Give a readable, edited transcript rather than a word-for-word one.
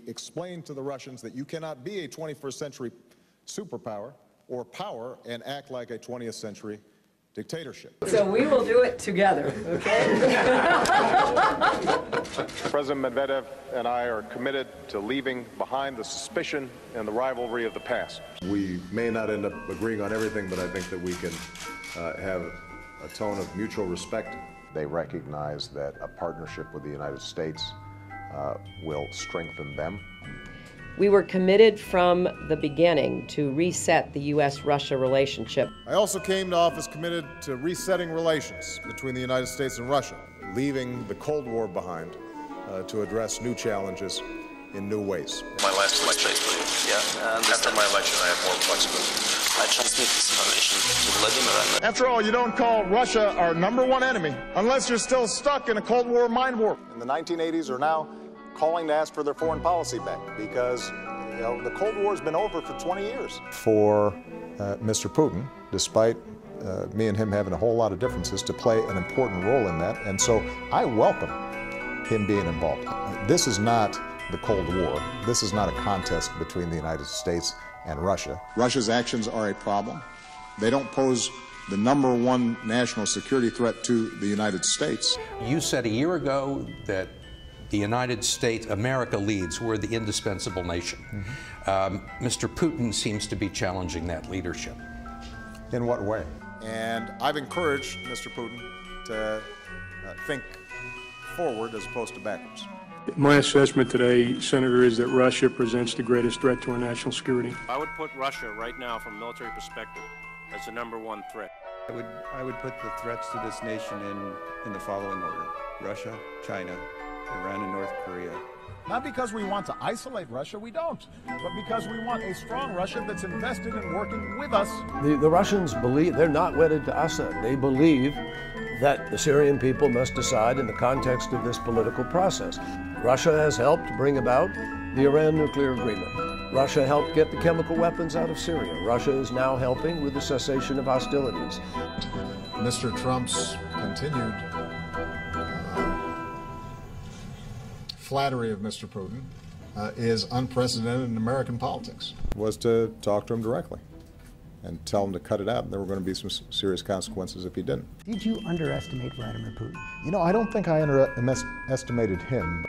explain to the Russians that you cannot be a 21st century superpower or power and act like a 20th century dictatorship. So we will do it together, okay? President Medvedev and I are committed to leaving behind the suspicion and the rivalry of the past. We may not end up agreeing on everything, but I think that we can have a tone of mutual respect. They recognize that a partnership with the United States will strengthen them. We were committed from the beginning to reset the U.S.-Russia relationship. I also came to office committed to resetting relations between the United States and Russia, leaving the Cold War behind to address new challenges in new ways. My last election, yeah. After my election, I have more flexibility. I transmit this information to Vladimir. After all, you don't call Russia our #1 enemy unless you're still stuck in a Cold War mind warp. In the 1980s are now calling to ask for their foreign policy back because, you know, the Cold War's been over for 20 years. For Mr. Putin, despite me and him having a whole lot of differences, to play an important role in that, and so I welcome him being involved. This is not the Cold War. This is not a contest between the United States and Russia. Russia's actions are a problem. They don't pose the #1 national security threat to the United States. You said a year ago that the United States, America leads, we're the indispensable nation. Mr. Putin seems to be challenging that leadership. In what way? And I've encouraged Mr. Putin to think forward as opposed to backwards. My assessment today, Senator, is that Russia presents the greatest threat to our national security. I would put Russia right now from a military perspective as the #1 threat. I would put the threats to this nation in the following order: Russia, China, Iran, and North Korea. Not because we want to isolate Russia, we don't, but because we want a strong Russia that's invested in working with us. The Russians believe, they're not wedded to Assad. They believe that the Syrian people must decide in the context of this political process. Russia has helped bring about the Iran nuclear agreement. Russia helped get the chemical weapons out of Syria. Russia is now helping with the cessation of hostilities. Mr. Trump's continued flattery of Mr. Putin is unprecedented in American politics. Was to talk to him directly and tell him to cut it out, and there were going to be some serious consequences if he didn't. Did you underestimate Vladimir Putin? You know, I don't think I underestimated him,